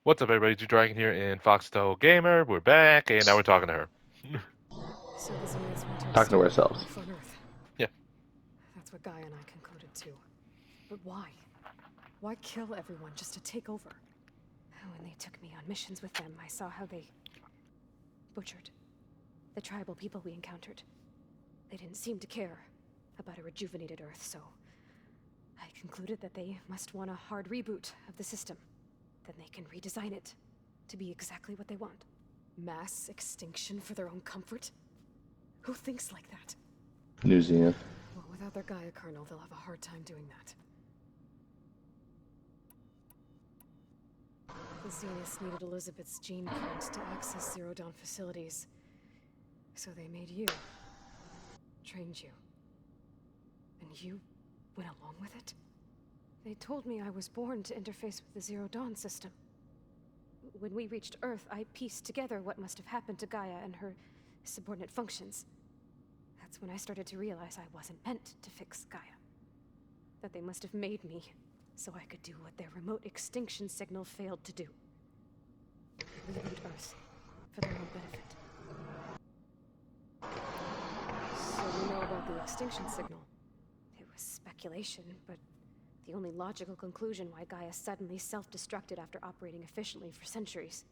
What's up, everybody? Dragon here in Foxtail Gamer. We're back, and now we're talking to her. So the Zeniths want to Talking to exterminate ourselves. life on Earth. Yeah. That's what Gaia and I concluded too. But why? Why kill everyone just to take over? When they took me on missions with them, I saw how they butchered the tribal people we encountered. They didn't seem to care about a rejuvenated Earth, so I concluded that they must want a hard reboot of the system. Then they can redesign it to be exactly what they want. Mass extinction for their own comfort? Who thinks like that? New Zenith. Well, without their Gaia kernel, they'll have a hard time doing that. The Zeniths needed Elizabeth's gene print to access Zero Dawn facilities. So they made you. Trained you. And you went along with it? They told me I was born to interface with the Zero Dawn system. When we reached Earth, I pieced together what must have happened to Gaia and her subordinate functions. That's when I started to realize I wasn't meant to fix Gaia. That they must have made me so I could do what their remote extinction signal failed to do. Reboot Earth for their own benefit. So we know about the extinction signal. It was speculation, but the only logical conclusion why Gaia suddenly self-destructed after operating efficiently for centuries.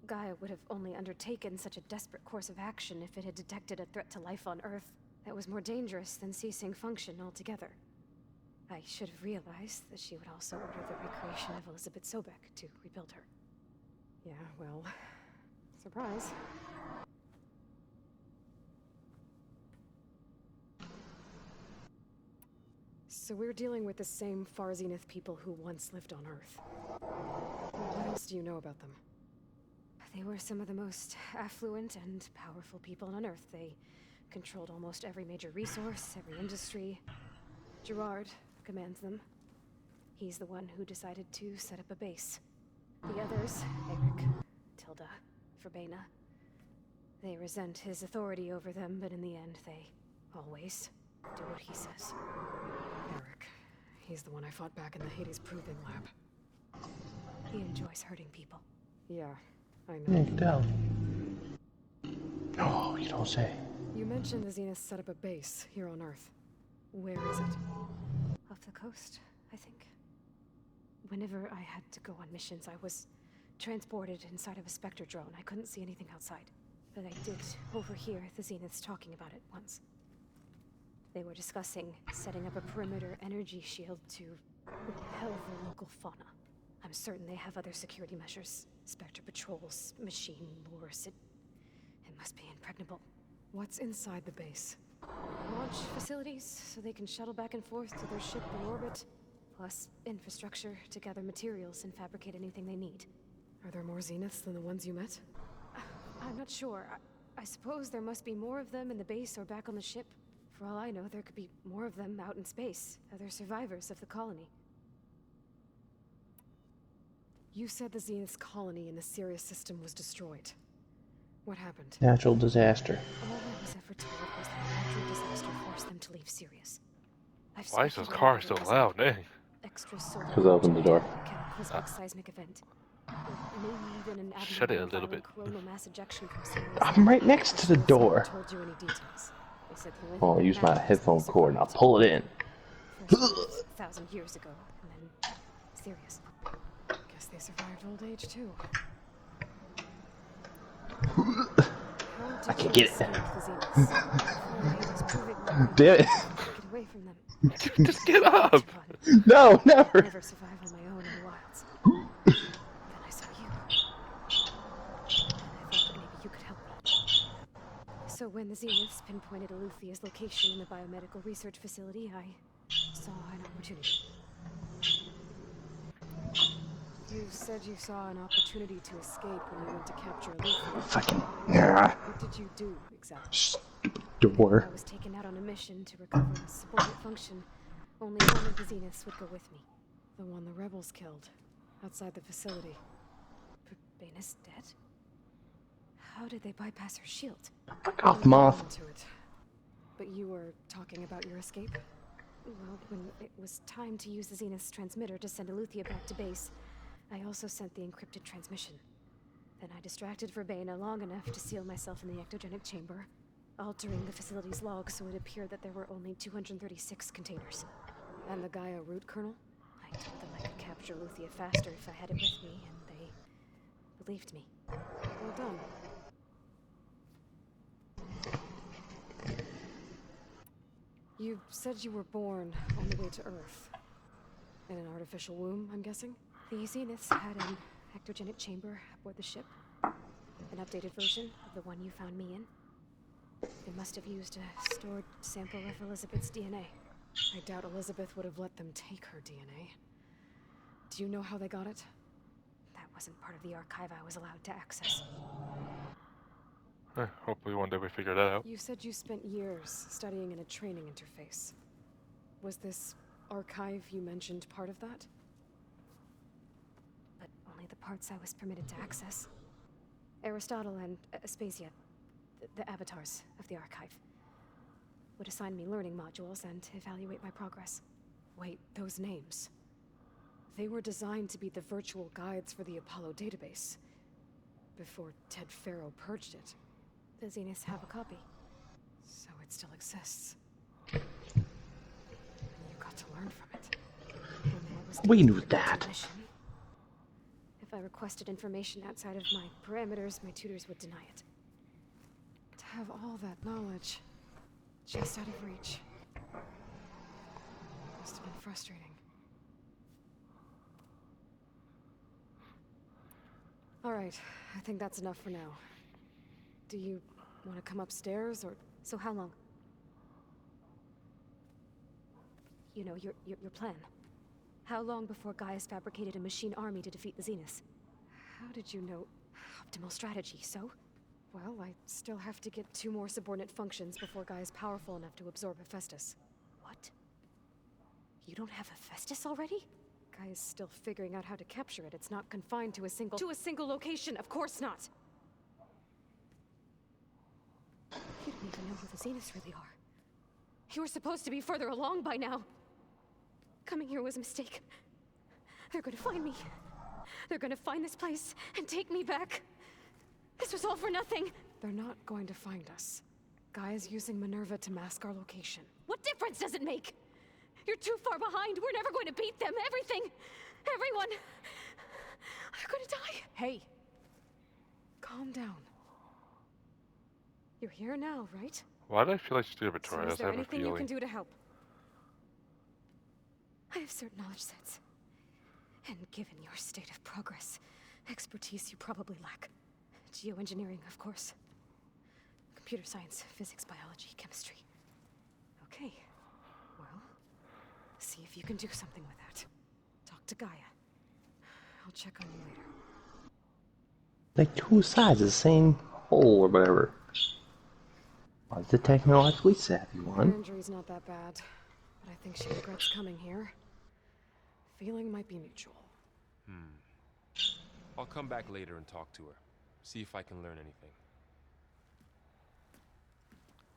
Gaia would have only undertaken such a desperate course of action if it had detected a threat to life on Earth that was more dangerous than ceasing function altogether. I should have realized that she would also order the recreation of Elizabeth Sobek to rebuild her. Yeah, well, surprise. So we're dealing with the same Far Zenith people who once lived on Earth. What else do you know about them? They were some of the most affluent and powerful people on Earth. They controlled almost every major resource, every industry. Gerard commands them. He's the one who decided to set up a base. The others, Eric, Tilda, Verbena, they resent his authority over them, but in the end, they always do what he says. Eric, he's the one I fought back in the Hades Proving Lab. He enjoys hurting people. Yeah, I know. You can tell. No, you don't say. You mentioned the Zenith set up a base here on Earth. Where is it? Off the coast, I think. Whenever I had to go on missions, I was transported inside of a Spectre drone. I couldn't see anything outside. But I did overhear the Zeniths talking about it once. They were discussing setting up a perimeter energy shield to repel the local fauna. I'm certain they have other security measures. Spectre patrols, machine lures. It must be impregnable. What's inside the base? Launch facilities, so they can shuttle back and forth to their ship in orbit. Plus infrastructure to gather materials and fabricate anything they need. Are there more Zeniths than the ones you met? I'm not sure. I suppose there must be more of them in the base or back on the ship. For all I know, there could be more of them out in space, other survivors of the colony. You said the Zenith's colony in the Sirius system was destroyed. What happened? Natural disaster. All I was ever told was that a natural disaster forced them to leave Sirius. Why is those cars so loud, dang? Because I opened the door. Cataclysmic seismic event. Maybe even an Shut it a little abnormal bit. coronal mass ejection from Sirius. I'm right next to the door. Told you any details. They said the only Oh, I'll thing use that my mattered was headphone they cord and I'll survived. pull it in. First, 1,000 years ago, and then Sirius. Guess they survived old age too. I can't get it. Damn it. Get away from them. Just get up! No, never. Never survive on my own in the wilds. Then I saw you. And I thought that maybe you could help me. So when the Zeniths pinpointed Eluthia's location in the biomedical research facility, I saw an opportunity. You said you saw an opportunity to escape when you went to capture Eluthia. Fucking. What did you do, exactly? Stupid door. I was taken out on a mission to recover a subordinate function. Only one of the Zeniths would go with me. The one the rebels killed, outside the facility. Baina's dead? How did they bypass her shield? Fuck off, Moth. Into it. But you were talking about your escape? Well, when it was time to use the Zenith's transmitter to send Eluthia back to base, I also sent the encrypted transmission. Then I distracted Verbena long enough to seal myself in the ectogenic chamber, altering the facility's log so it appeared that there were only 236 containers. And the Gaia root kernel? I told them I could capture Luthia faster if I had it with me, and they believed me. Well done. You said you were born on the way to Earth. In an artificial womb, I'm guessing? The Zeniths had an ectogenic chamber aboard the ship. An updated version of the one you found me in. They must have used a stored sample of Elizabeth's DNA. I doubt Elizabeth would have let them take her DNA. Do you know how they got it? That wasn't part of the archive I was allowed to access. Hopefully one day we figure that out. You said you spent years studying in a training interface. Was this archive you mentioned part of that? But only the parts I was permitted to access. Aristotle and Aspasia, the avatars of the archive, would assign me learning modules and evaluate my progress. Wait, those names. They were designed to be the virtual guides for the Apollo database. Before Ted Farrow purged it. The Zeniths have a copy. So it still exists. And you got to learn from it. When I was We knew deemed that. to mission, if I requested information outside of my parameters, my tutors would deny it. To have all that knowledge just out of reach must have been frustrating. All right, I think that's enough for now. Do you want to come upstairs, or so how long? You know, your plan. How long before Gaius fabricated a machine army to defeat the Zeniths? How did you know? Optimal strategy, so? Well, I still have to get 2 more subordinate functions before Gaia's powerful enough to absorb Hephaestus. What? You don't have Hephaestus already? Gaia's still figuring out how to capture it. It's not confined to a single location, of course not! You don't even know who the Zeniths really are. You were supposed to be further along by now. Coming here was a mistake. They're gonna find me. They're gonna find this place and take me back. This was all for nothing. They're not going to find us. Gaia's using Minerva to mask our location. What difference does it make? You're too far behind. We're never going to beat them. Everything, everyone, are gonna die. Hey, calm down. You're here now, right? Why do I feel like she's So Victoria? is there I have a anything you can feeling. do to help? I have certain knowledge sets. And given your state of progress, expertise you probably lack. Geoengineering, of course. Computer science, physics, biology, chemistry. Okay. Well, see if you can do something with that. Talk to Gaia. I'll check on you later. Like 2 sides of the same hole or whatever. Why the technologically savvy Her one? injury's not that bad, but I think she regrets coming here. Feeling might be mutual. I'll come back later and talk to her. See if I can learn anything.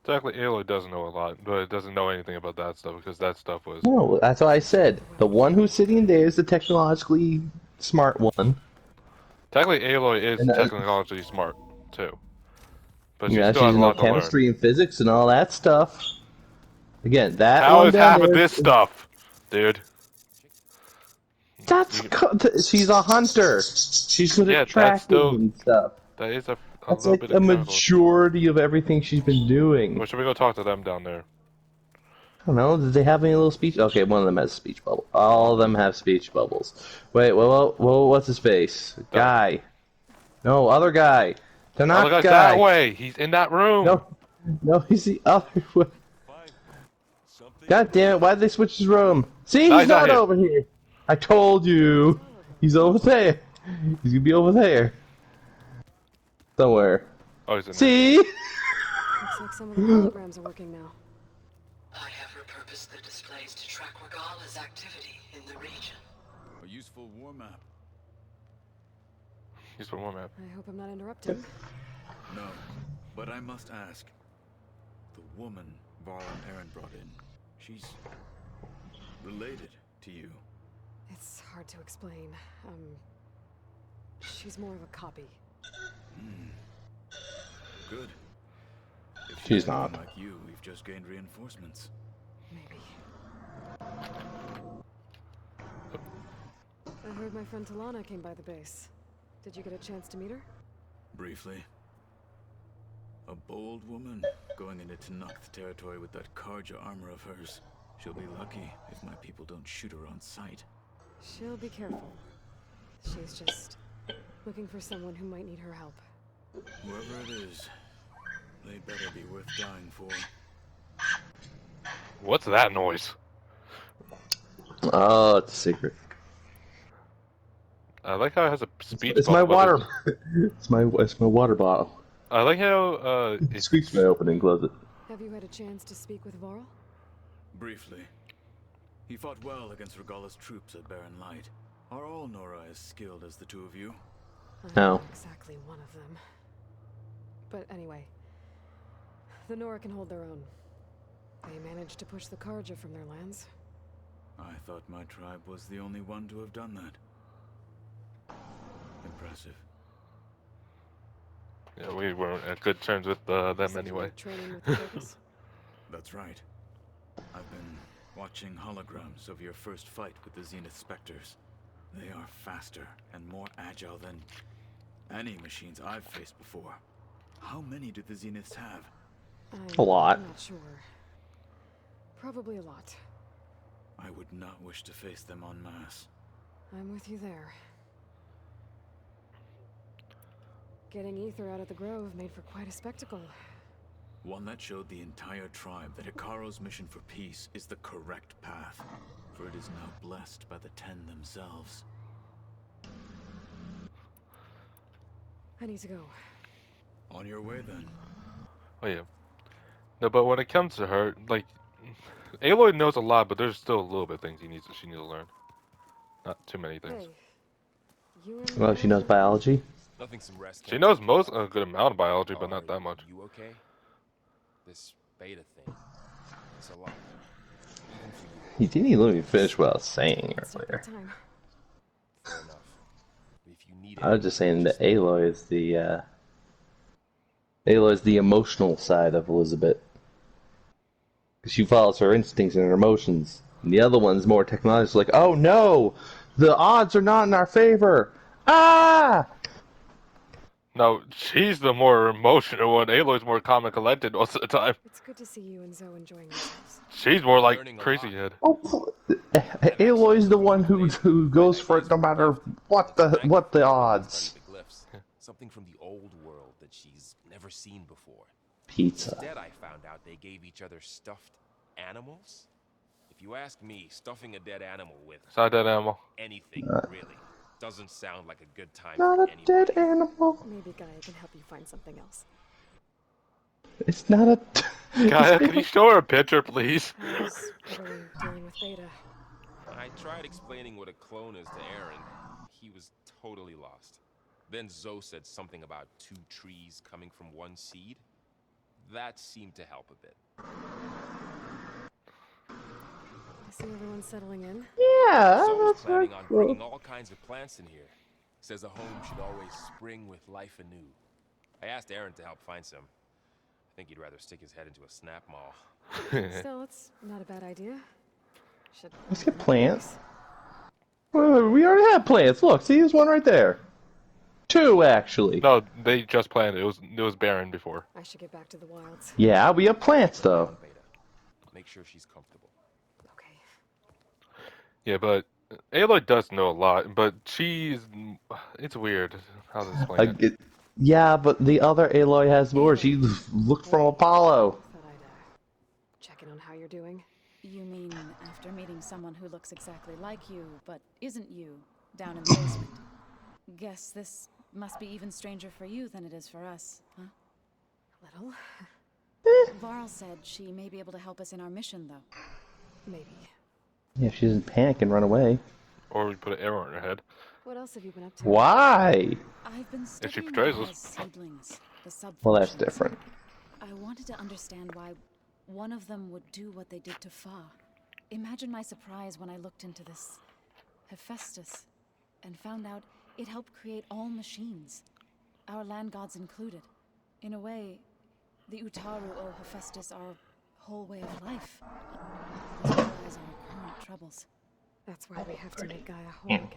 Technically, Aloy doesn't know a lot, but it doesn't know anything about that stuff because that stuff was. No, that's what I said. The one who's sitting there is the technologically smart one. Technically, Aloy is And, technologically smart too, but she Yeah, still she's has a know lot to learn. chemistry and physics and all that stuff. Again, that How one is down half of there. this stuff, dude? She's a hunter. She's good Yeah, at that's tracking still- and stuff. That is a That's little like bit a of chemical. majority of everything she's been doing. Well, should we go talk to them down there? I don't know. Did they have any little speech? Okay, one of them has a speech bubble. All of them have speech bubbles. Wait, well, what's his face? Guy. No, other guy. The Oh, not the guy's guy. that way. He's in that room. No, he's the other way. God damn it! Why did they switch his room? See, No, he's he's not not here. over here. I told you. He's over there. He's gonna be over there. Somewhere. Oh, he's in there. See? Looks like some of the holograms are working now. I have repurposed the displays to track Regala's activity in the region. A useful war map. He's been warm up. I hope I'm not interrupting. No, but I must ask. The woman Varl and Aaron brought in, she's related to you. It's hard to explain. She's more of a copy. Good. If She's anything not. like you, we've just gained reinforcements. Maybe. I heard my friend Talana came by the base. Did you get a chance to meet her? Briefly. A bold woman going into Tanakh territory with that Karja armor of hers. She'll be lucky if my people don't shoot her on sight. She'll be careful. She's just looking for someone who might need her help. Whoever it is, they better be worth dying for. What's that noise? Oh, it's a secret. I like how it has a speech It's my bubble, but water. It's my water bottle. I like how It squeaks when I open and close it. Have you had a chance to speak with Varl? Briefly. He fought well against Regala's troops at Barren Light. Are all Nora as skilled as the two of you? I'm No. not exactly one of them. But anyway, the Nora can hold their own. They managed to push the Karja from their lands. I thought my tribe was the only one to have done that. Impressive. yeah, we weren't at good terms with them Said you anyway. were training with the Focus? That's right. I've been watching holograms of your first fight with the Zenith Spectres. They are faster and more agile than any machines I've faced before. How many do the Zeniths have? A lot. I'm not sure. Probably a lot. I would not wish to face them en masse. I'm with you there. Getting Ether out of the Grove made for quite a spectacle. One that showed the entire tribe that Hikaru's mission for peace is the correct path, for it is now blessed by the Ten themselves. I need to go. On your way then. Oh yeah. No, but when it comes to her, like, Aloy knows a lot, but there's still a little bit of things she needs to learn. Not too many things. Hey, you and Well, she knows biology. Nothing some rest She can't knows take most care a good amount of biology, of. but not Are that much. You okay? This beta thing. It's a lot. Even for you. He didn't even let me finish what I was saying Let's take our earlier. time. Fair enough. If you need I was just saying that Aloy is the emotional side of Elizabeth. She follows her instincts and her emotions. And the other one's more technological, like, oh no! The odds are not in our favor! Ah! No, she's the more emotional one. Aloy's more calm and collected most of the time. It's good to see you and Zoe enjoying yourselves. She's more like Learning a crazy lot. head. Oh, Aloy's the one who goes for it no matter what the odds. Study the glyphs. Something from the old world that she's never seen before. Pizza. Instead, I found out they gave each other stuffed animals. If you ask me, stuffing a dead animal with Side that animal. anything really doesn't sound like a good time Not for a anybody. dead animal. Maybe Gaia can help you find something else. It's not a. Gaia, can you show her a picture, please? How's Italy dealing with Beta? I tried explaining what a clone is to Aaron. He was totally lost. Then Zoe said something about two trees coming from one seed. That seemed to help a bit. I see everyone's settling in. Yeah, Zoe's that's very planning on cool. bringing all kinds of plants in here. Says a home should always spring with life anew. I asked Aaron to help find some. I think he'd rather stick his head into a snap mall. Still, it's not a bad idea. Should Let's get plants. Well, we already have plants. Look, see, there's one right there. Two, actually. No, they just planned it. It was barren before. I should get back to the wilds. Yeah, we have plants, though. On Beta. Make sure she's comfortable. Okay. Yeah, but Aloy does know a lot, but it's weird how to explain it. Yeah, but the other Aloy has more. She looked from Apollo. Thought I'd check in on how you're doing. You mean after meeting someone who looks exactly like you, but isn't you, down in the basement? Guess this must be even stranger for you than it is for us, huh? Little? Varl said she may be able to help us in our mission, though. Maybe. Yeah, she doesn't panic and run away. Or we put an arrow in her head. What else have you been up to? Why? I've been she studying portrays Gaia's us. seedlings, the subfunctions. Well, that's different. I wanted to understand why one of them would do what they did to Fa. Imagine my surprise when I looked into this Hephaestus and found out It helped create all machines, our land gods included. In a way, the Utaru owe Hephaestus our whole way of life, as well as our current troubles. That's why we have to make Gaia whole again.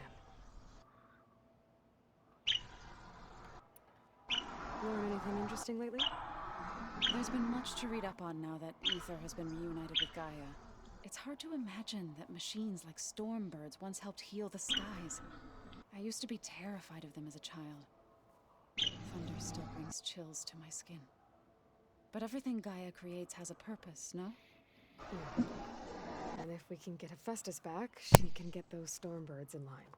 Learn anything interesting lately? There's been much to read up on now that Ether has been reunited with Gaia. It's hard to imagine that machines like stormbirds once helped heal the skies. I used to be terrified of them as a child. Thunder still brings chills to my skin. But everything Gaia creates has a purpose, no? Yeah. And if we can get Hephaestus back, she can get those stormbirds in line.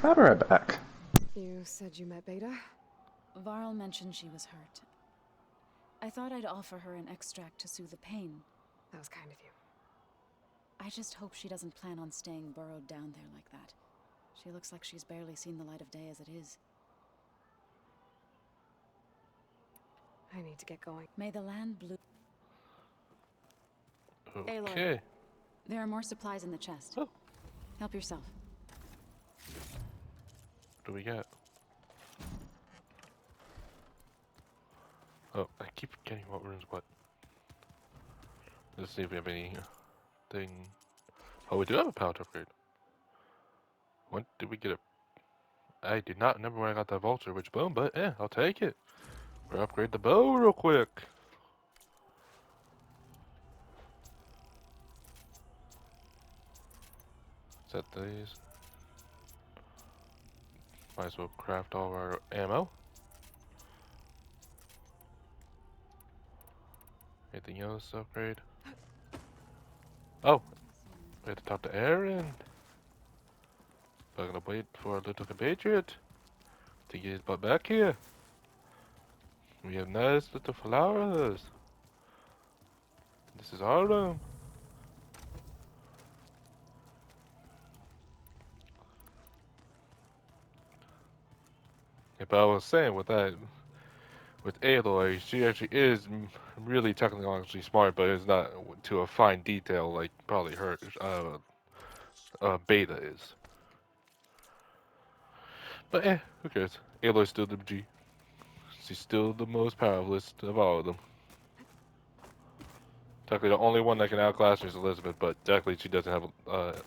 Got her back. You said you met Beta? Varl mentioned she was hurt. I thought I'd offer her an extract to soothe the pain. That was kind of you. I just hope she doesn't plan on staying burrowed down there like that. She looks like she's barely seen the light of day as it is. I need to get going. May the land bloom. Okay. Aloy, there are more supplies in the chest. Oh. Help yourself. What do we got? Oh, I keep forgetting what room's what. Let's see if we have anything. Oh, we do have a pallet upgrade. When did we get it? I do not remember when I got that vulture, which boom, but yeah, I'll take it. We'll upgrade the bow real quick. Set these. Might as well craft all our ammo. Anything else to upgrade? Oh, we had to talk to Aaron. But I'm gonna wait for our little compatriot to get his butt back here. We have nice little flowers. This is our room. Yeah, but I was saying with that, with Aloy, she actually is really technologically smart, but it's not to a fine detail like probably her Beta is. But who cares? Aloy's still the G. She's still the most powerless of all of them. Technically, the only one that can outclass her is Elizabeth, but technically she doesn't have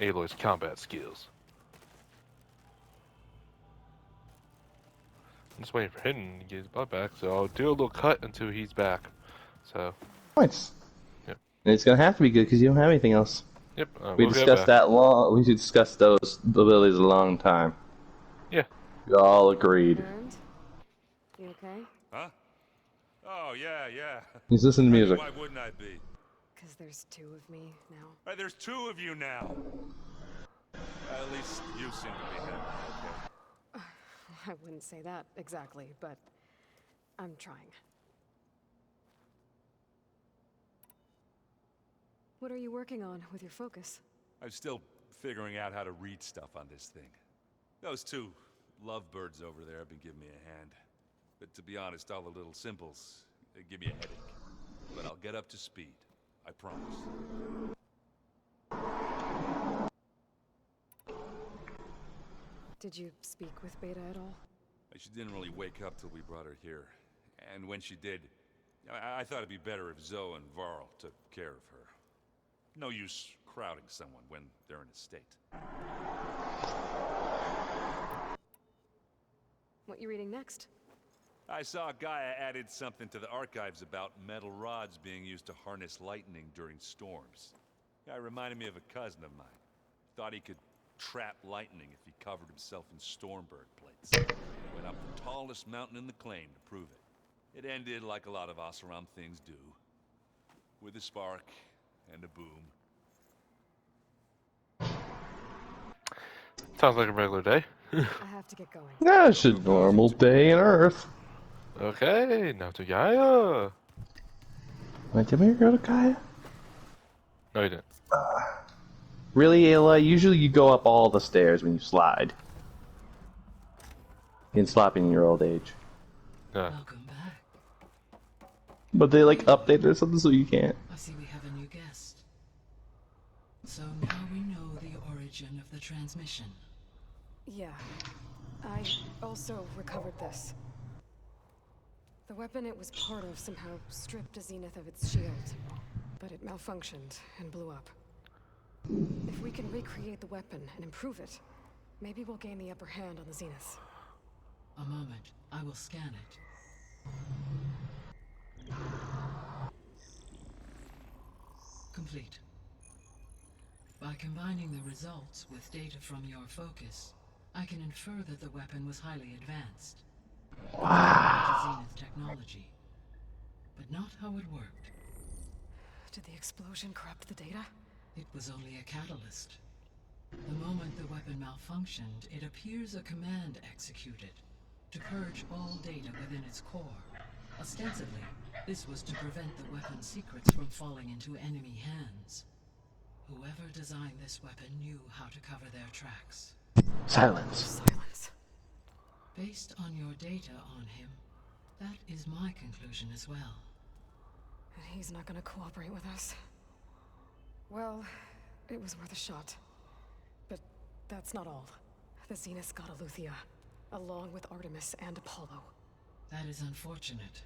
Aloy's combat skills. I'm just waiting for him to get his butt back, so I'll do a little cut until he's back. So. Nice. Yep. And it's gonna have to be good because you don't have anything else. Yep. We we'll discussed that long. We discussed those abilities a long time. Yeah. We all agreed. And? You okay? Huh? Oh, yeah. He's listening to music. Why wouldn't I be? Because there's two of me now. Right, there's two of you now. At least you seem to be happy, okay? I wouldn't say that exactly, but I'm trying. What are you working on with your focus? I'm still figuring out how to read stuff on this thing. Those two lovebirds over there have been giving me a hand. But to be honest, all the little symbols, they give me a headache. But I'll get up to speed. I promise. Did you speak with Beta at all? She didn't really wake up till we brought her here. And when she did, I thought it'd be better if Zoe and Varl took care of her. No use crowding someone when they're in a state. What you reading next? I saw Gaia added something to the archives about metal rods being used to harness lightning during storms. Guy reminded me of a cousin of mine. Thought he could trap lightning if he covered himself in stormbird plates. Went up the tallest mountain in the claim to prove it. It ended like a lot of Oseram things do. With a spark and a boom. Sounds like a regular day. I have to get going. Yeah, it's a normal day in Earth. Okay, now to Gaia. Wait, did we go to Gaia? No, you didn't. Really, Ayla? Usually you go up all the stairs when you slide. You can slap in your old age. Yeah. Welcome back. But they like updated or something so you can't. I see we have a new guest. So now we know the origin of the transmission. Yeah. I also recovered this. The weapon it was part of somehow stripped Zenith of its shield, but it malfunctioned and blew up. If we can recreate the weapon and improve it, maybe we'll gain the upper hand on the Zeniths. A moment. I will scan it. Complete. By combining the results with data from your focus, I can infer that the weapon was highly advanced. Wow. Zenith technology. But not how it worked. Did the explosion corrupt the data? It was only a catalyst. The moment the weapon malfunctioned, it appears a command executed to purge all data within its core. Ostensibly, this was to prevent the weapon's secrets from falling into enemy hands. Whoever designed this weapon knew how to cover their tracks. Silence. Silence. Based on your data on him, that is my conclusion as well. And he's not gonna cooperate with us. Well, it was worth a shot. But that's not all. The Zeniths got Aletheia, along with Artemis and Apollo. That is unfortunate.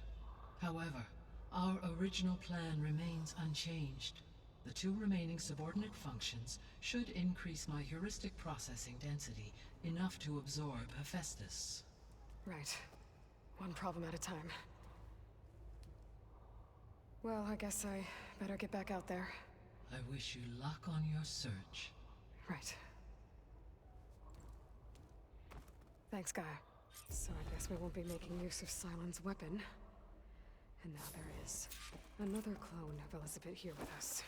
However, our original plan remains unchanged. The 2 remaining subordinate functions should increase my heuristic processing density enough to absorb Hephaestus. Right. One problem at a time. Well, I guess I better get back out there. I wish you luck on your search. Right. Thanks, Gaia. So I guess we won't be making use of Cylon's weapon. And now there is another clone of Elizabeth here with us.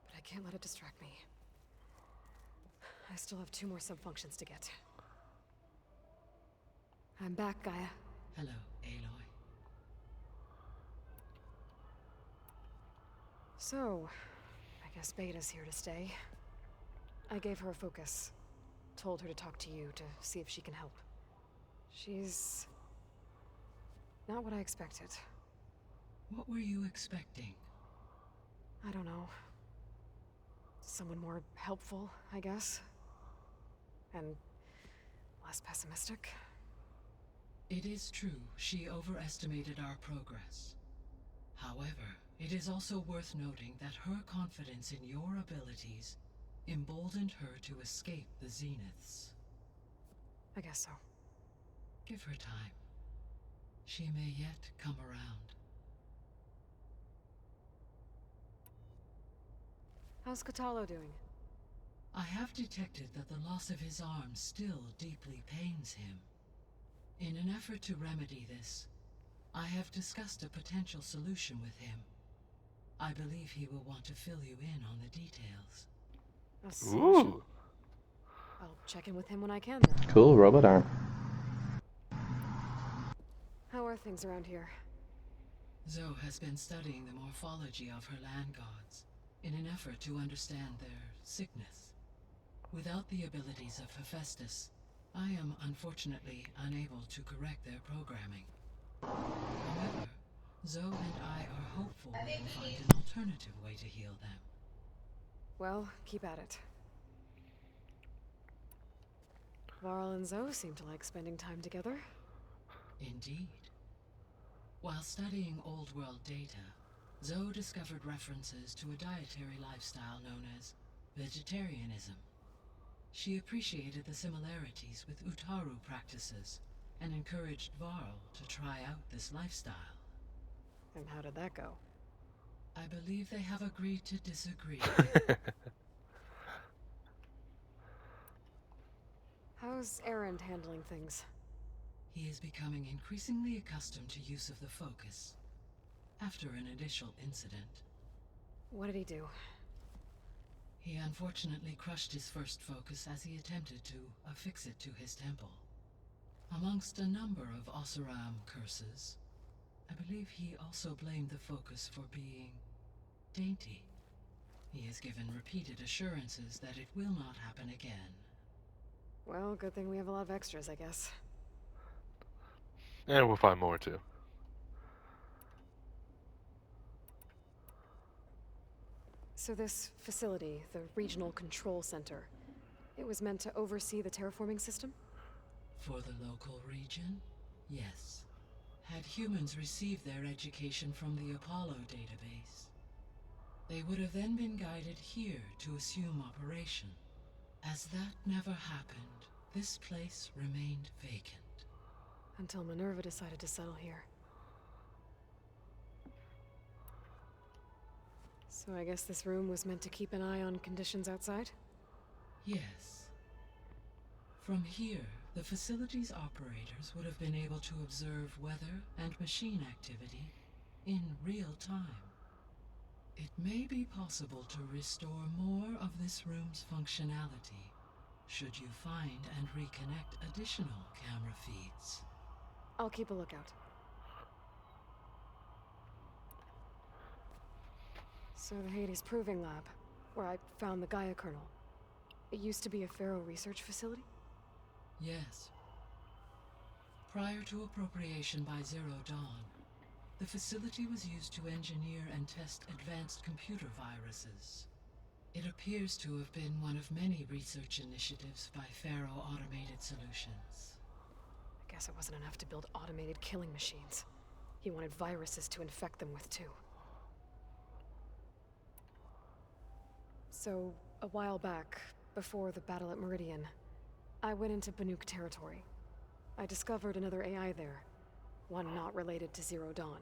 But I can't let it distract me. I still have 2 more sub-functions to get. I'm back, Gaia. Hello, Aloy. So, I guess Beta's here to stay. I gave her a focus. Told her to talk to you to see if she can help. She's not what I expected. What were you expecting? I don't know. Someone more helpful, I guess. And less pessimistic. It is true, she overestimated our progress. However, it is also worth noting that her confidence in your abilities emboldened her to escape the Zeniths. I guess so. Give her time. She may yet come around. How's Katalo doing? I have detected that the loss of his arm still deeply pains him. In an effort to remedy this, I have discussed a potential solution with him. I believe he will want to fill you in on the details. A solution? Ooh. I'll check in with him when I can then. Cool robot arm. How are things around here? Zoe has been studying the morphology of her land gods in an effort to understand their sickness. Without the abilities of Hephaestus, I am unfortunately unable to correct their programming. However, Zoe and I are hopeful we will find an alternative way to heal them. Well, keep at it. Varl and Zoe seem to like spending time together. Indeed. While studying old world data, Zoe discovered references to a dietary lifestyle known as vegetarianism. She appreciated the similarities with Utaru practices and encouraged Varl to try out this lifestyle. And how did that go? I believe they have agreed to disagree. How's Erend handling things? He is becoming increasingly accustomed to use of the focus after an initial incident. What did he do? He unfortunately crushed his first focus as he attempted to affix it to his temple. Amongst a number of Oseram curses, I believe he also blamed the focus for being dainty. He has given repeated assurances that it will not happen again. Well, good thing we have a lot of extras, I guess. And we'll find more too. So this facility, the Regional Control Center, It was meant to oversee the terraforming system? For the local region, yes. Had humans received their education from the Apollo database, they would have then been guided here to assume operation. As that never happened, this place remained vacant. Until Minerva decided to settle here. So I guess this room was meant to keep an eye on conditions outside? Yes. From here, the facility's operators would have been able to observe weather and machine activity in real time. It may be possible to restore more of this room's functionality, should you find and reconnect additional camera feeds. I'll keep a lookout. So the Hades Proving Lab, where I found the Gaia kernel. It used to be a Pharaoh research facility? Yes. Prior to appropriation by Zero Dawn, the facility was used to engineer and test advanced computer viruses. It appears to have been one of many research initiatives by Pharaoh Automated Solutions. I guess it wasn't enough to build automated killing machines. He wanted viruses to infect them with too. So, a while back, before the battle at Meridian, I went into Banuk territory. I discovered another AI there, one not related to Zero Dawn.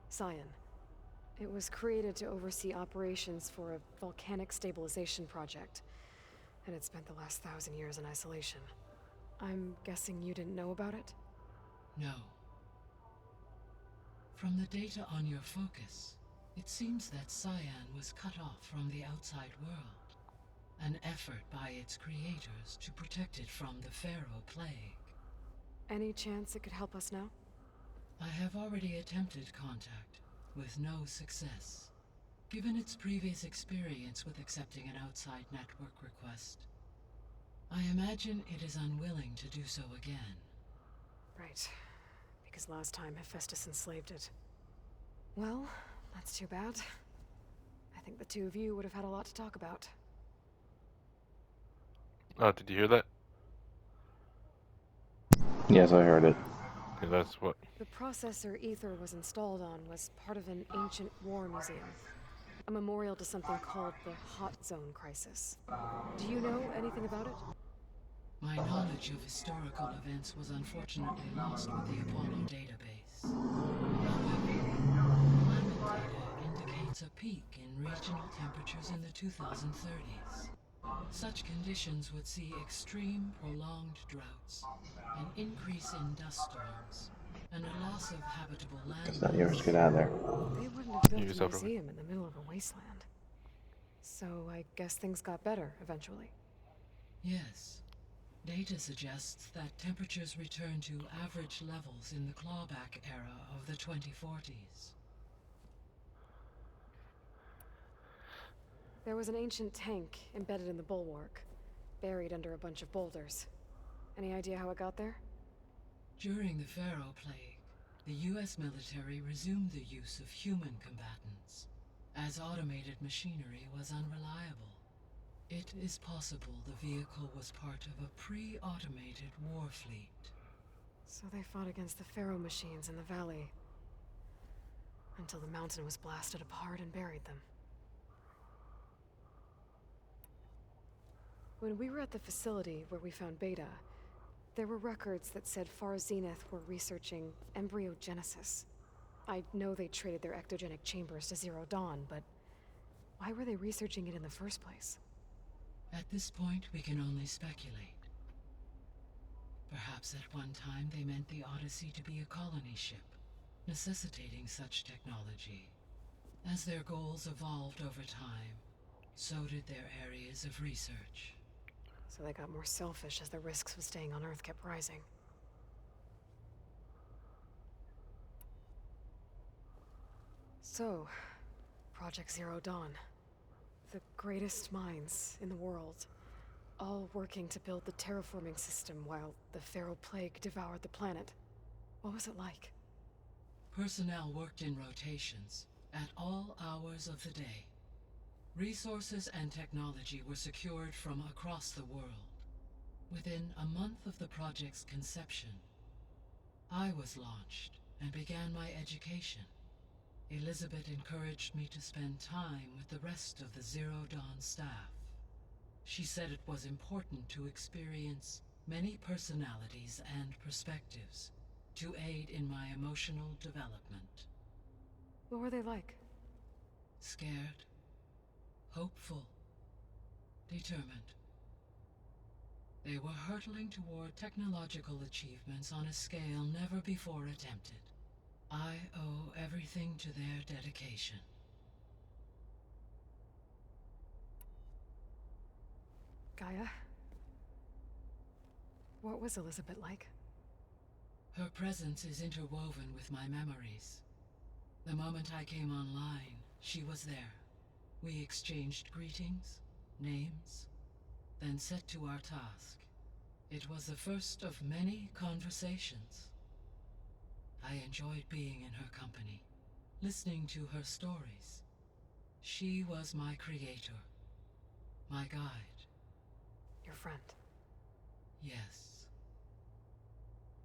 Cyan. It was created to oversee operations for a volcanic stabilization project, and it spent the last 1,000 years in isolation. I'm guessing you didn't know about it? No. From the data on your focus, it seems that Cyan was cut off from the outside world. An effort by its creators to protect it from the Pharaoh plague. Any chance it could help us now? I have already attempted contact, with no success. Given its previous experience with accepting an outside network request, I imagine it is unwilling to do so again. Right. Because last time Hephaestus enslaved it. Well, that's too bad. I think the two of you would have had a lot to talk about. Oh, did you hear that? Yes, I heard it. Okay, that's what. The processor Ether was installed on was part of an ancient war museum. A memorial to something called the Hot Zone Crisis. Do you know anything about it? My knowledge of historical events was unfortunately lost with the Apollo database. However, climate data indicates a peak in regional temperatures in the 2030s. Such conditions would see extreme, prolonged droughts, an increase in dust storms, and a loss of habitable land. It's not yours. Get out of there. They wouldn't have built a yourself over. museum in the middle of a wasteland. So I guess things got better eventually. Yes. Data suggests that temperatures returned to average levels in the clawback era of the 2040s. There was an ancient tank embedded in the bulwark, buried under a bunch of boulders. Any idea how it got there? During the Pharaoh plague, the US military resumed the use of human combatants, as automated machinery was unreliable. It is possible the vehicle was part of a pre-automated war fleet. So they fought against the Pharaoh machines in the valley, until the mountain was blasted apart and buried them. When we were at the facility where we found Beta, there were records that said Far Zenith were researching embryogenesis. I know they traded their ectogenic chambers to Zero Dawn, but why were they researching it in the first place? At this point, we can only speculate. Perhaps at one time they meant the Odyssey to be a colony ship, necessitating such technology. As their goals evolved over time, so did their areas of research. So they got more selfish as the risks of staying on Earth kept rising. So, Project Zero Dawn. The greatest minds in the world, all working to build the terraforming system while the Pharaoh plague devoured the planet. What was it like? Personnel worked in rotations, at all hours of the day. Resources and technology were secured from across the world. Within a month of the project's conception, I was launched and began my education. Elizabeth encouraged me to spend time with the rest of the Zero Dawn staff. She said it was important to experience many personalities and perspectives to aid in my emotional development. What were they like? Scared, hopeful, determined. They were hurtling toward technological achievements on a scale never before attempted. I owe everything to their dedication. Gaia? What was Elizabeth like? Her presence is interwoven with my memories. The moment I came online, she was there. We exchanged greetings, names, then set to our task. It was the first of many conversations. I enjoyed being in her company, listening to her stories. She was my creator, my guide. Your friend. Yes.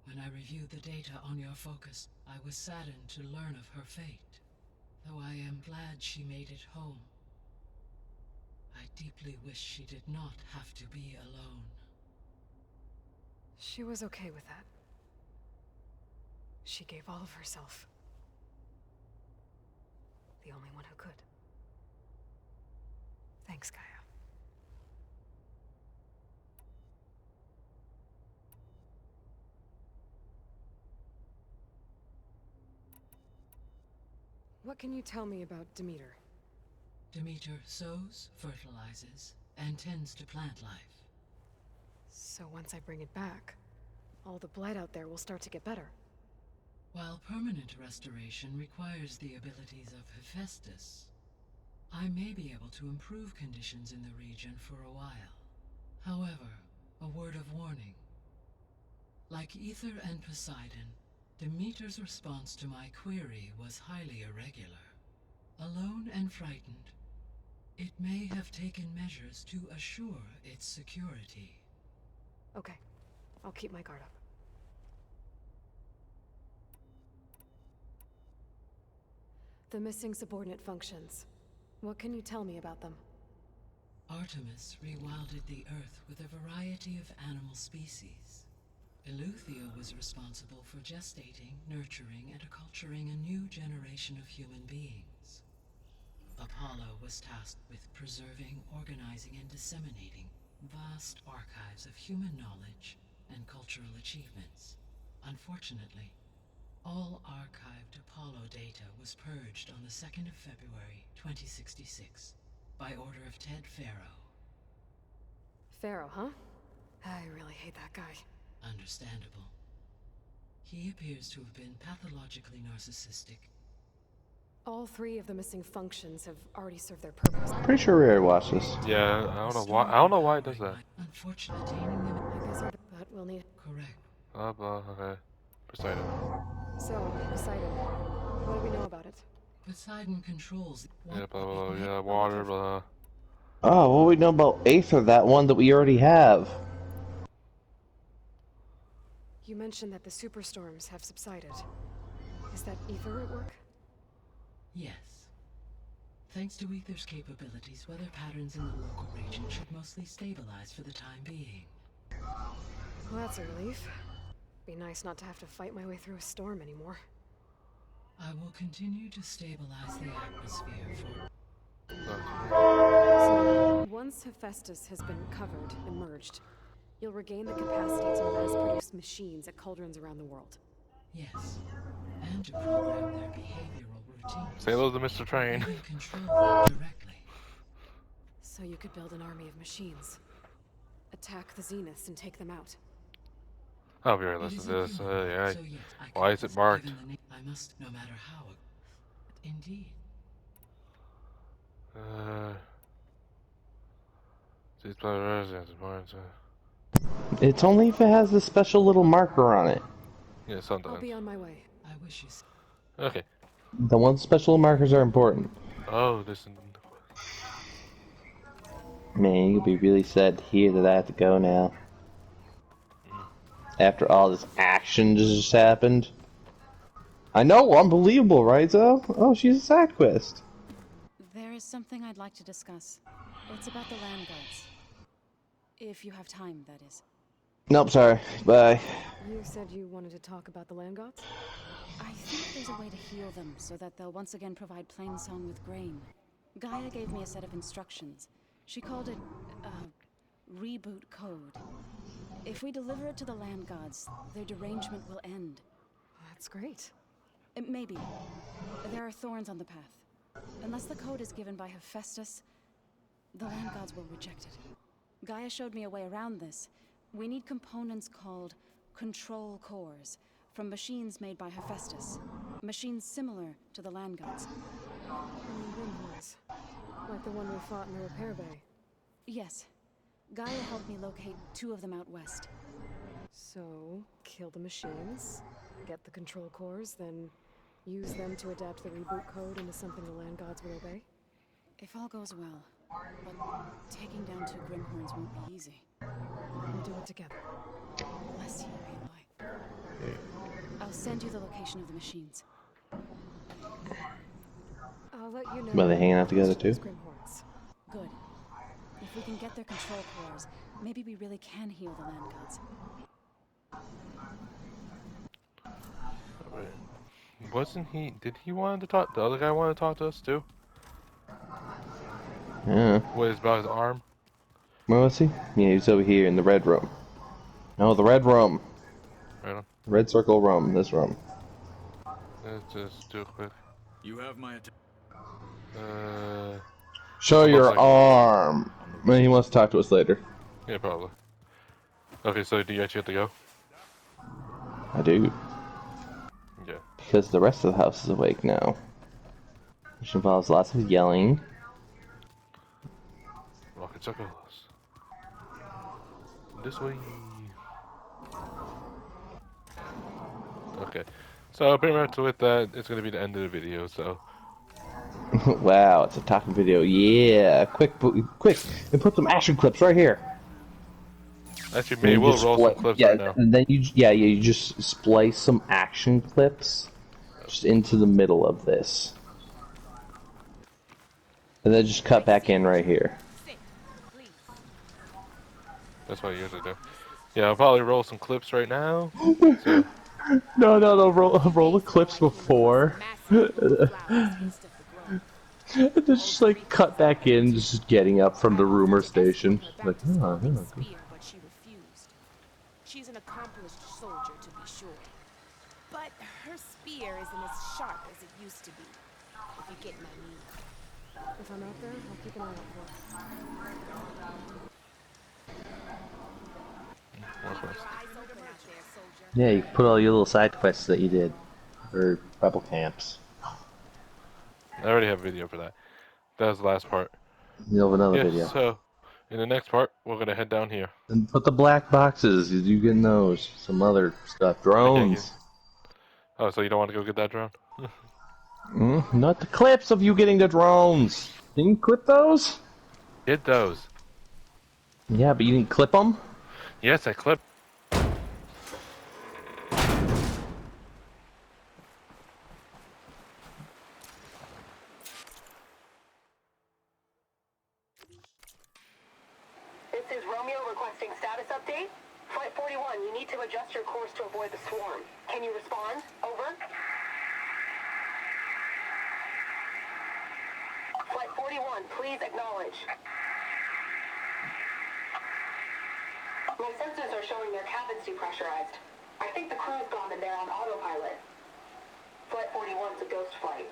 When I reviewed the data on your focus, I was saddened to learn of her fate, though I am glad she made it home. I deeply wish she did not have to be alone. She was okay with that. She gave all of herself. The only one who could. Thanks, Gaia. What can you tell me about Demeter? Demeter sows, fertilizes, and tends to plant life. So once I bring it back, all the blight out there will start to get better. While permanent restoration requires the abilities of Hephaestus, I may be able to improve conditions in the region for a while. However, a word of warning. Like Ether and Poseidon, Demeter's response to my query was highly irregular. Alone and frightened, it may have taken measures to assure its security. Okay, I'll keep my guard up. The missing subordinate functions. What can you tell me about them? Artemis rewilded the Earth with a variety of animal species. Eleuthia was responsible for gestating, nurturing, and acculturating a new generation of human beings. Apollo was tasked with preserving, organizing, and disseminating vast archives of human knowledge and cultural achievements. Unfortunately, all archived Apollo data was purged on the 2nd of February, 2066, by order of Ted Faro. Pharaoh, huh? I really hate that guy. Understandable. He appears to have been pathologically narcissistic. All three of the missing functions have already served their purpose. Pretty sure we already watched this. Yeah, I don't know why. I don't know why it does that. Unfortunately, I guess but we'll need... correct. Oh, blah, okay. Poseidon. So, Poseidon, what do we know about it? Poseidon controls. Yeah, blah, blah, blah, yeah, water, blah. Oh, what do we know about Aether, that one that we already have? You mentioned that the superstorms have subsided. Is that Ether at work? Yes. Thanks to Ether's capabilities, weather patterns in the local region should mostly stabilize for the time being. Well, that's a relief. Be nice not to have to fight my way through a storm anymore. I will continue to stabilize the atmosphere for... So, once Hephaestus has been recovered and merged, you'll regain the capacity to mass-produce machines at cauldrons around the world. Yes. And to program their behavioral routines. Say hello to Mr. Train. Even control them directly. So you could build an army of machines. Attack the Zeniths and take them out. I'll be right, It listen is to this. inhuman, Yeah. so yes, I Why could is it just marked? given the I must, no matter how. Indeed. These residents, It's only if it has this special little marker on it. yeah, I'll sometimes. be on my way. I wish you... Okay. The ones special markers are important. Oh, this. Man, you'll be really sad to hear that I have to go now. After all this action just happened. I know, unbelievable, right, Zoe? Oh, she's a side quest. There is something I'd like to discuss. It's about the land gods. If you have time, that is. Nope, sorry. Bye. You said you wanted to talk about the land gods? I think there's a way to heal them so that they'll once again provide Plainsong with grain. Gaia gave me a set of instructions. She called it, reboot code. If we deliver it to the land gods, their derangement will end. That's great. Maybe. There are thorns on the path. Unless the code is given by Hephaestus, the land gods will reject it. Gaia showed me a way around this. We need components called control cores from machines made by Hephaestus. Machines similar to the land gods. Grimhorns. Like the one we fought in the repair bay. Yes. Gaia helped me locate 2 of them out west. So, kill the machines, get the control cores, then use them to adapt the reboot code into something the land gods will obey? If all goes well. But taking down 2 Grimhorns won't be easy. We'll do it together. Bless you, Aloy. I'll send you the location of the machines. I'll let you know. Well, they hanging out together too? Grimhorns. Good. If we can get their control cores, maybe we really can heal the land gods. Wasn't he? Did he want to talk? The other guy want to talk to us too? Yeah. What is about his arm? Where was he? Yeah, he's over here in the red room. No, the red room. Right on. Red circle room. This room. Let's just do it quick. You have my attention. Show Almost your like- arm. Man, he wants to talk to us later. Yeah, probably. Okay, so do you actually have to go? I do. Yeah. Because the rest of the house is awake now. Which involves lots of yelling. Rocket circles. This way. Okay. So pretty much with that, it's gonna be the end of the video. So Wow, it's a talking video. Yeah, quick, and put some action clips right here. actually, And maybe you we'll just roll some split- clips yeah, right now. And then you just splice some action clips just into the middle of this, and then just cut back in right here. That's what I usually do. Yeah, I'll probably roll some clips right now. So, No, roll the clips before. Just like cut back in, just getting up from the rumor station. Like, oh, yeah, good. But she refused. She's an accomplished soldier, to be sure. But her spear isn't as sharp as it used to be, if you get my meaning. If I'm out there, I'll keep an eye out for more quests. Eyes open out there, soldier. Yeah, you put all your little side quests that you did, or rebel camps. I already have a video for that. That was the last part. You'll have another Yeah, video. so in the next part, we're gonna head down here. And put the black boxes. You getting those? Some other stuff. Drones. Oh, so you don't want to go get that drone? Not the clips of you getting the drones. Didn't you clip those? Get those. Yeah, but you didn't clip them? Yes, I clipped. This is Romeo requesting status update. Flight 41, you need to adjust your course to avoid the swarm. Can you respond? Over. Flight 41, please acknowledge. My sensors are showing their cabins depressurized. I think the crew's gone and they're on autopilot. Flight 41's a ghost flight.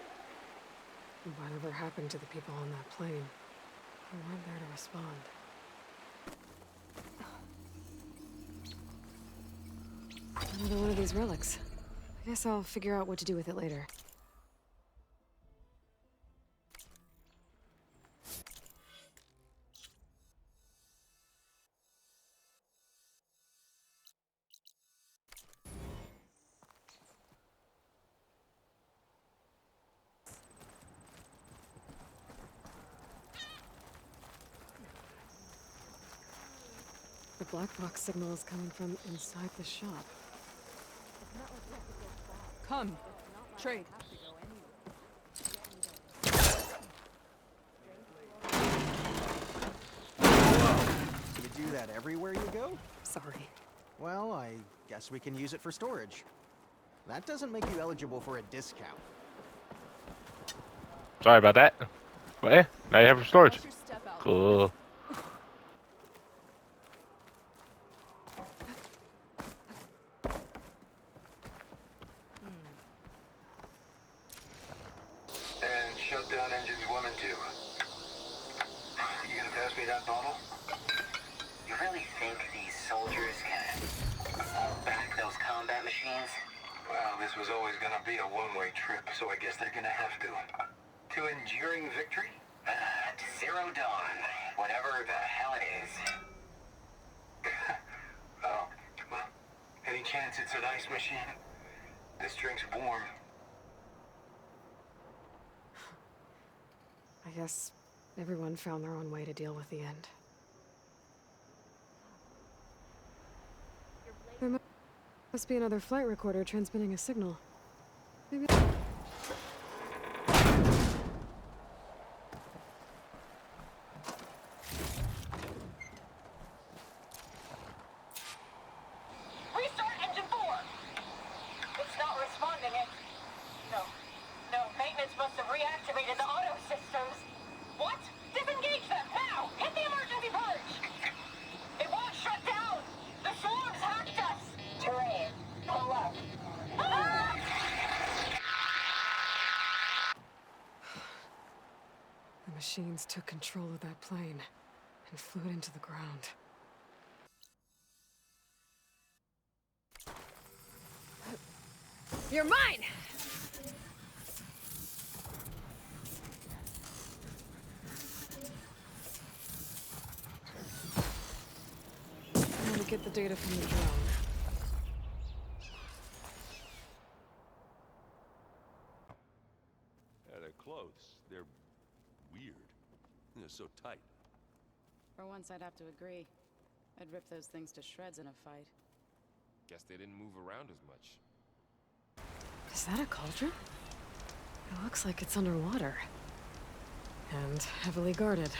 Whatever happened to the people on that plane? They weren't there to respond. Another one of these relics. I guess I'll figure out what to do with it later. black box signal is coming from inside the shop. Come, trade. You do that everywhere you go? Sorry. Well, I guess we can use it for storage. That doesn't make you eligible for a discount. Sorry about that. But yeah, now you have your storage. Cool. And shut down engines 1 and 2. You gonna pass me that bottle? You really think these soldiers can back those combat machines? Well, this was always gonna be a one-way trip, so I guess they're gonna have to. To enduring victory? To Zero Dawn, whatever the hell it is. Oh, well, any chance it's an ice machine? This drink's warm. I guess everyone found their own way to deal with the end. There must be another flight recorder transmitting a signal. Maybe. Restart engine 4! It's not responding. No, maintenance must have reactivated the auto systems. What? Disengage them, now! Hit the emergency purge! It won't shut down! The swarms hacked us! Terrain, pull up. Ah! The machines took control of that plane and flew it into the ground. You're mine! How to get the data from the drone. Yeah, their clothes, they're weird. They're so tight. For once, I'd have to agree. I'd rip those things to shreds in a fight. Guess they didn't move around as much. Is that a cauldron? It looks like it's underwater. And heavily guarded.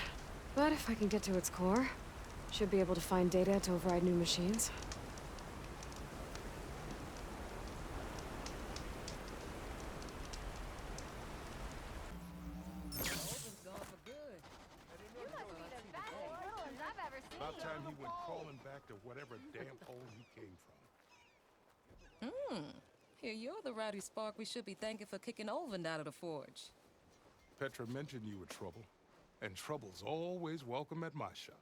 But if I can get to its core, should be able to find data to override new machines. About time he went crawling back to whatever damn hole he came from. Here, you're the rowdy spark we should be thanking for kicking Olvin out of the forge. Petra mentioned you were trouble, and trouble's always welcome at my shop.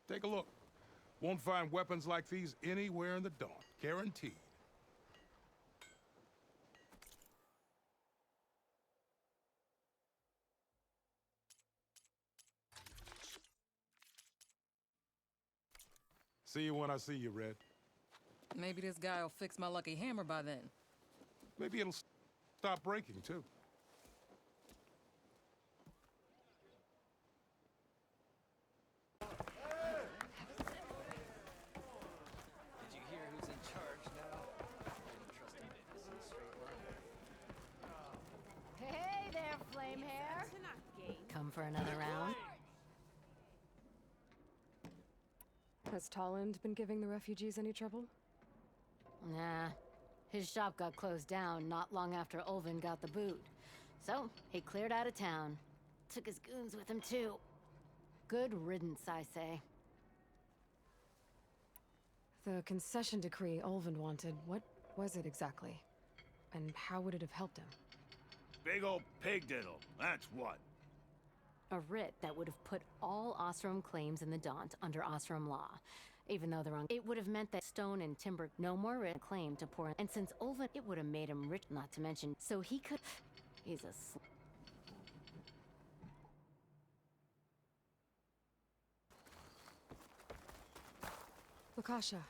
Take a look. Won't find weapons like these anywhere in the Dawn. Guaranteed. See you when I see you, Red. Maybe this guy will fix my lucky hammer by then. Maybe it'll stop breaking, too. Did you hear who's in charge now? Hey there, flame hair. Come for another round? Has Tolland been giving the refugees any trouble? Nah. His shop got closed down not long after Olvin got the boot. So, he cleared out of town. Took his goons with him, too. Good riddance, I say. The concession decree Olvin wanted, what was it exactly? And how would it have helped him? Big old pig diddle, that's what. A writ that would have put all Ostrom claims in the Daunt under Ostrom law. Even though they're wrong, it would have meant that stone and timber no more writ claim to pour in. And since Olvin, it would have made him rich, not to mention, so he could... He's a Lakasha,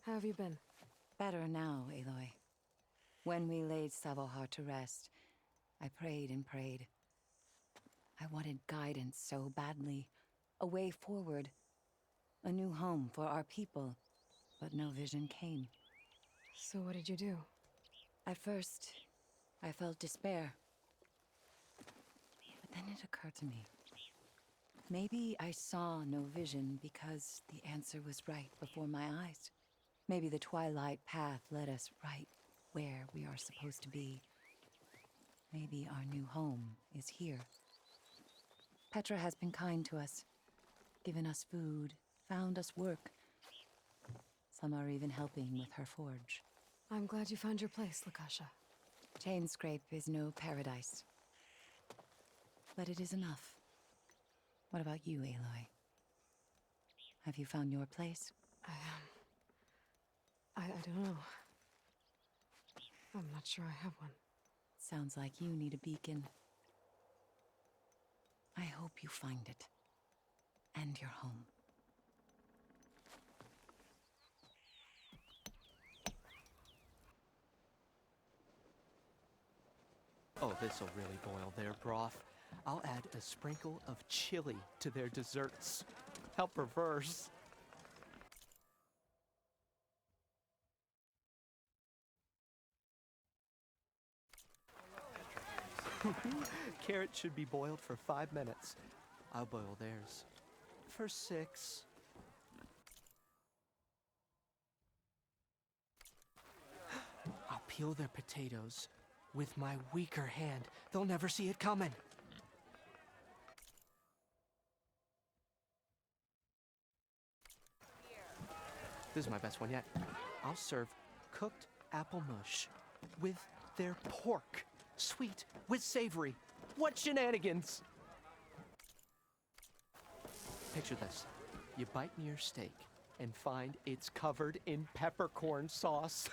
how have you been? Better now, Aloy. When we laid Savohar to rest, I prayed and prayed. I wanted guidance so badly, a way forward. A new home for our people, but no vision came. So what did you do? At first, I felt despair. But then it occurred to me. Maybe I saw no vision because the answer was right before my eyes. Maybe the Twilight Path led us right where we are supposed to be. Maybe our new home is here. Petra has been kind to us, given us food, found us work. Some are even helping with her forge. I'm glad you found your place, Lakasha. Chainscrape is no paradise. But it is enough. What about you, Aloy? Have you found your place? I don't know. I'm not sure I have one. Sounds like you need a beacon. I hope you find it. And your home. Oh, this'll really boil their broth. I'll add a sprinkle of chili to their desserts. How perverse. Carrots should be boiled for 5 minutes. I'll boil theirs for 6. I'll peel their potatoes with my weaker hand. They'll never see it coming. This is my best one yet. I'll serve cooked apple mush with their pork. Sweet with savory. What shenanigans! Picture this. You bite into your steak and find it's covered in peppercorn sauce.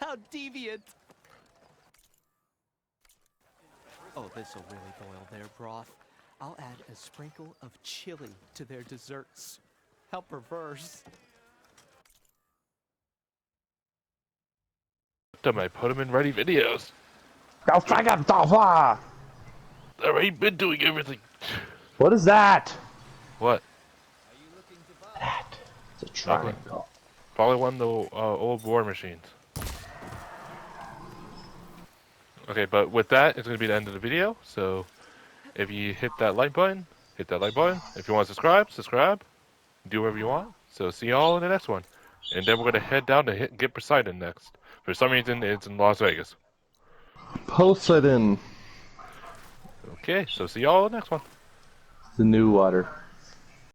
How deviant! Oh, this'll really boil their broth. I'll add a sprinkle of chili to their desserts. How perverse. I put them in ready videos. Go faggot Dava! I've already been doing everything. What is that? What? It's a triangle. Probably one of the old war machines. Okay, but with that, it's going to be the end of the video. So, if you hit that like button, hit that like button. If you want to subscribe, subscribe. Do whatever you want. So, see y'all in the next one. And then we're going to head down to get Poseidon next. For some reason, it's in Las Vegas. Poseidon. Okay, so see y'all in the next one. The new water.